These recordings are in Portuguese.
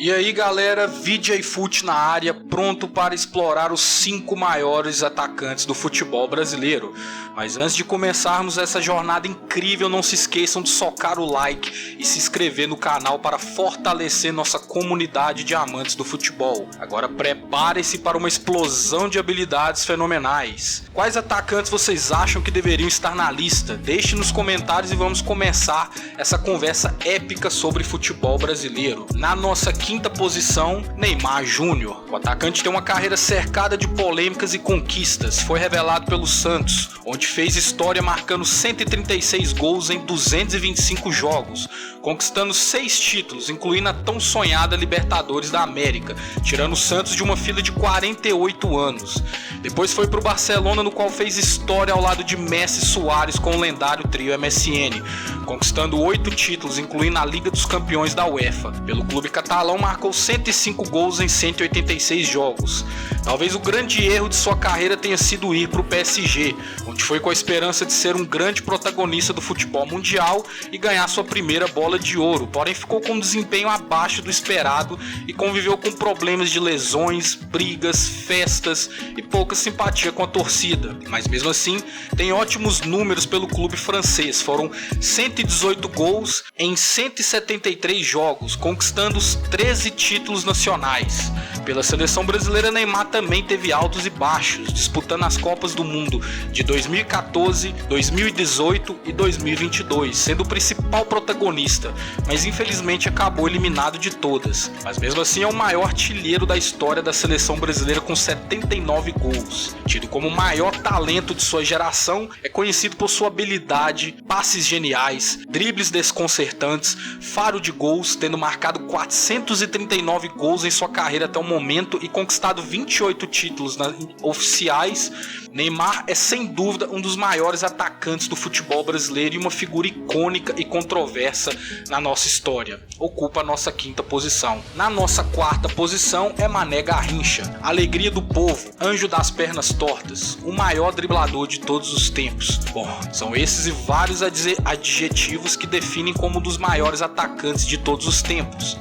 E aí galera, VJ Fut na área, pronto para explorar os 5 maiores atacantes do futebol brasileiro. Mas antes de começarmos essa jornada incrível, não se esqueçam de socar o like e se inscrever no canal para fortalecer nossa comunidade de amantes do futebol. Agora prepare-se para uma explosão de habilidades fenomenais. Quais atacantes vocês acham que deveriam estar na lista? Deixe nos comentários e vamos começar essa conversa épica sobre futebol brasileiro. Na nossa quinta posição, Neymar Júnior. O atacante tem uma carreira cercada de polêmicas e conquistas. Foi revelado pelo Santos, onde fez história marcando 136 gols em 225 jogos, conquistando 6 títulos, incluindo a tão sonhada Libertadores da América, tirando o Santos de uma fila de 48 anos. Depois foi para o Barcelona, no qual fez história ao lado de Messi e Suárez com o lendário trio MSN, conquistando 8 títulos, incluindo a Liga dos Campeões da UEFA. Pelo clube catalão marcou 105 gols em 186 jogos. Talvez o grande erro de sua carreira tenha sido ir para o PSG, onde foi com a esperança de ser um grande protagonista do futebol mundial e ganhar sua primeira bola de ouro, porém ficou com um desempenho abaixo do esperado e conviveu com problemas de lesões, brigas, festas e pouca simpatia com a torcida. Mas mesmo assim, tem ótimos números pelo clube francês. Foram 118 gols em 173 jogos, conquistando os 13 títulos nacionais. Pela seleção brasileira, Neymar também teve altos e baixos, disputando as Copas do Mundo de 2014, 2018 e 2022, sendo o principal protagonista, mas infelizmente acabou eliminado de todas. Mas mesmo assim é o maior artilheiro da história da seleção brasileira com 79 gols. Tido como o maior talento de sua geração, é conhecido por sua habilidade, passes geniais, dribles desconcertantes, faro de gols, tendo marcado 439 gols em sua carreira até o momento e conquistado 28 títulos oficiais. Neymar é sem dúvida um dos maiores atacantes do futebol brasileiro e uma figura icônica e controversa na nossa história. Ocupa a nossa quinta posição. Na nossa quarta posição é Mané Garrincha, alegria do povo, anjo das pernas tortas, o maior driblador de todos os tempos. Bom, são esses e vários adjetivos que definem como um dos maiores atacantes de todos os tempos.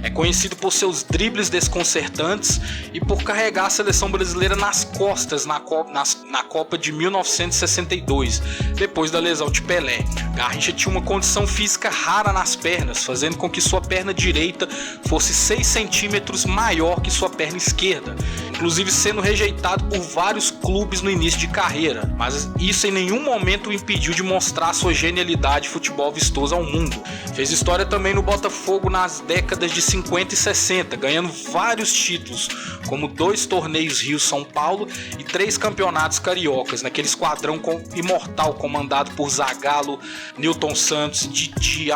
É conhecido por seus dribles desconcertantes e por carregar a seleção brasileira nas costas na Copa de 1962, depois da lesão de Pelé. Garrincha tinha uma condição física rara nas pernas, fazendo com que sua perna direita fosse 6 centímetros maior que sua perna esquerda, inclusive sendo rejeitado por vários clubes no início de carreira, mas isso em nenhum momento o impediu de mostrar sua genialidade e futebol vistoso ao mundo. Fez história também no Botafogo nas décadas de 50 e 60, ganhando vários títulos, como 2 torneios Rio-São Paulo e 3 campeonatos cariocas, naquele esquadrão imortal comandado por Zagallo, Nilton Santos, Didi,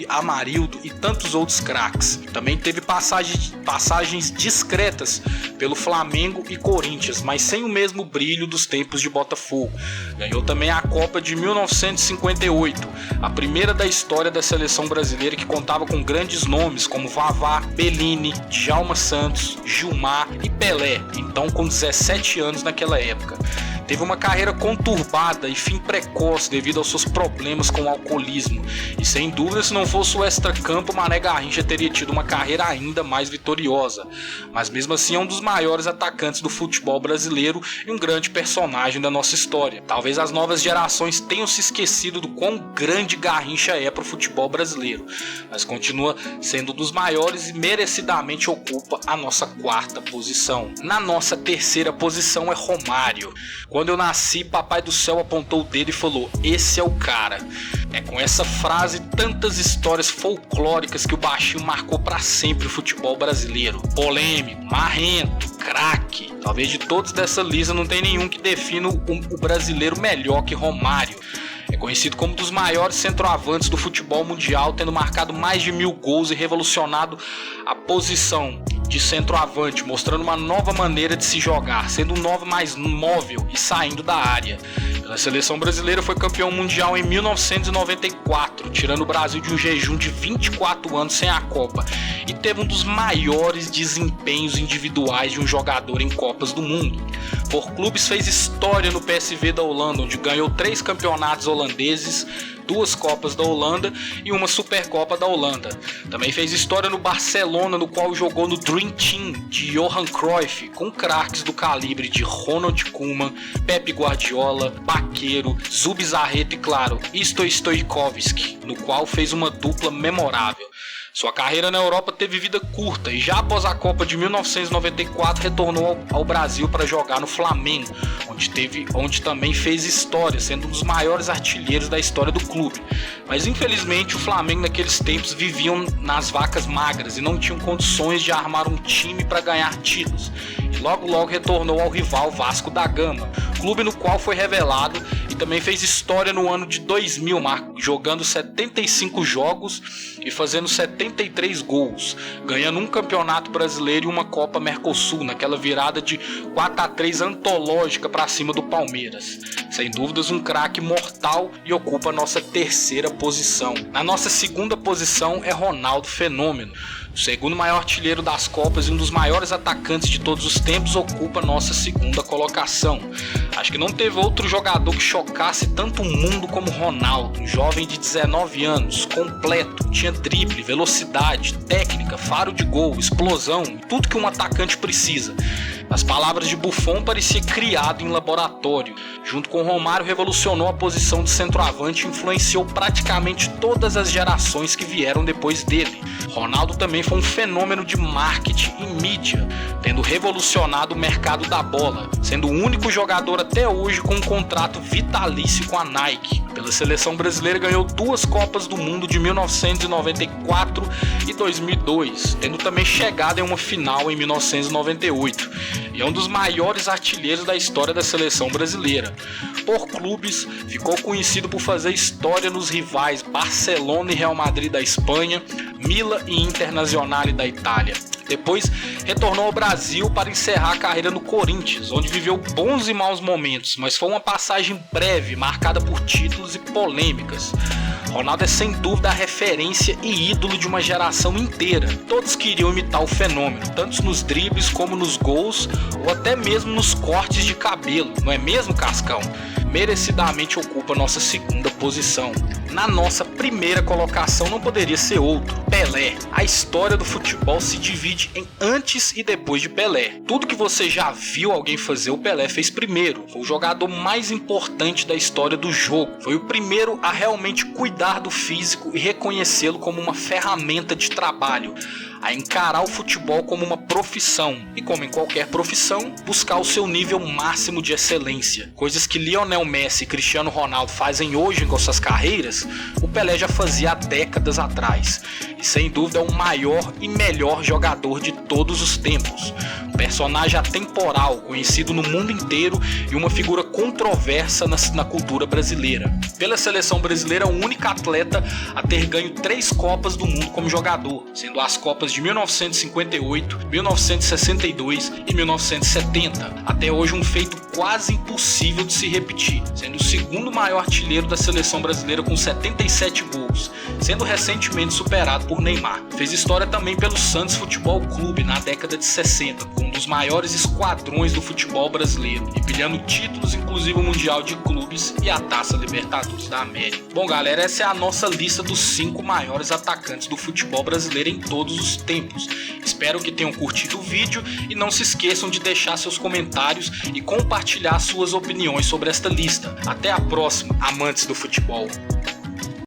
Amarildo e tantos outros craques. Também teve passagens discretas pelo Flamengo e Corinthians, mas sem o mesmo brilho dos tempos de Botafogo. Ganhou também a Copa de 1958, a primeira da história da seleção brasileira, que contava com grandes nomes como Vavá, Bellini, Djalma Santos, Gilmar e Pelé, então com 17 anos naquela época. Teve uma carreira conturbada e fim precoce devido aos seus problemas com o alcoolismo. E sem dúvida, se não fosse o extracampo, Mané Garrincha teria tido uma carreira ainda mais vitoriosa. Mas mesmo assim é um dos maiores atacantes do futebol brasileiro e um grande personagem da nossa história. Talvez as novas gerações tenham se esquecido do quão grande Garrincha é para o futebol brasileiro, mas continua sendo um dos maiores e merecidamente ocupa a nossa quarta posição. Na nossa terceira posição é Romário. Quando eu nasci, Papai do Céu apontou o dedo e falou: esse é o cara. É com essa frase e tantas histórias folclóricas que o baixinho marcou para sempre o futebol brasileiro. Polêmico, marrento, craque. Talvez de todos dessa lista não tem nenhum que defina o brasileiro melhor que Romário. É conhecido como um dos maiores centroavantes do futebol mundial, tendo marcado mais de 1000 gols e revolucionado a posição de centroavante, mostrando uma nova maneira de se jogar, sendo um 9 mais móvel e saindo da área. Pela seleção brasileira foi campeão mundial em 1994, tirando o Brasil de um jejum de 24 anos sem a Copa, e teve um dos maiores desempenhos individuais de um jogador em Copas do Mundo. Por clubes fez história no PSV da Holanda, onde ganhou 3 campeonatos holandeses, 2 Copas da Holanda e uma Supercopa da Holanda. Também fez história no Barcelona, no qual jogou no Dream Team de Johan Cruyff, com craques do calibre de Ronald Koeman, Pep Guardiola, Baqueiro, Zubizarreta e, claro, Stoichkov, no qual fez uma dupla memorável. Sua carreira na Europa teve vida curta e já após a Copa de 1994 retornou ao Brasil para jogar no Flamengo, onde também fez história, sendo um dos maiores artilheiros da história do clube. Mas infelizmente o Flamengo naqueles tempos viviam nas vacas magras e não tinham condições de armar um time para ganhar títulos. E logo retornou ao rival Vasco da Gama, clube no qual foi revelado e também fez história no ano de 2000, jogando 75 jogos e fazendo 73 gols, ganhando um campeonato brasileiro e uma Copa Mercosul, naquela virada de 4-3 antológica para cima do Palmeiras. Sem dúvidas um craque mortal e ocupa a nossa terceira posição. Na nossa segunda posição é Ronaldo Fenômeno. O segundo maior artilheiro das Copas e um dos maiores atacantes de todos os tempos ocupa nossa segunda colocação. Acho que não teve outro jogador que chocasse tanto o mundo como Ronaldo, um jovem de 19 anos, completo, tinha drible, velocidade, técnica, faro de gol, explosão, tudo que um atacante precisa. Nas palavras de Buffon, parecia criado em laboratório. Junto com Romário, revolucionou a posição de centroavante e influenciou praticamente todas as gerações que vieram depois dele. Ronaldo também foi um fenômeno de marketing e mídia, tendo revolucionado o mercado da bola, sendo o único jogador até hoje com um contrato vitalício com a Nike. Pela seleção brasileira ganhou 2 Copas do Mundo de 1994 e 2002, tendo também chegado em uma final em 1998. E é um dos maiores artilheiros da história da seleção brasileira. Por clubes, ficou conhecido por fazer história nos rivais Barcelona e Real Madrid da Espanha, Milan e Internazionale da Itália. Depois retornou ao Brasil para encerrar a carreira no Corinthians, onde viveu bons e maus momentos, mas foi uma passagem breve, marcada por títulos e polêmicas. Ronaldo é sem dúvida a referência e ídolo de uma geração inteira. Todos queriam imitar o fenômeno, tanto nos dribles como nos gols, ou até mesmo nos cortes de cabelo, não é mesmo, Cascão? Merecidamente ocupa nossa segunda posição. Na nossa primeira colocação não poderia ser outro, Pelé. A história do futebol se divide em antes e depois de Pelé. Tudo que você já viu alguém fazer, o Pelé fez primeiro. Foi o jogador mais importante da história do jogo. Foi o primeiro a realmente cuidar do físico e reconhecê-lo como uma ferramenta de trabalho, a encarar o futebol como uma profissão e, como em qualquer profissão, buscar o seu nível máximo de excelência. Coisas que Lionel Messi e Cristiano Ronaldo fazem hoje com suas carreiras, o Pelé já fazia há décadas atrás. E sem dúvida é o maior e melhor jogador de todos os tempos. Um personagem atemporal, conhecido no mundo inteiro e uma figura controversa na cultura brasileira. Pela seleção brasileira, o único atleta a ter ganho 3 Copas do Mundo como jogador, sendo as Copas de 1958, 1962 e 1970. Até hoje um feito quase impossível de se repetir, sendo o segundo maior artilheiro da seleção brasileira com 77 gols, sendo recentemente superado por Neymar. Fez história também pelo Santos Futebol Clube na década de 60, com um dos maiores esquadrões do futebol brasileiro, empilhando títulos, inclusive o Mundial de Clubes e a Taça Libertadores da América. Bom, galera, essa é a nossa lista dos 5 maiores atacantes do futebol brasileiro em todos os tempos. Espero que tenham curtido o vídeo e não se esqueçam de deixar seus comentários e compartilhar suas opiniões sobre esta lista. Até a próxima, amantes do futebol!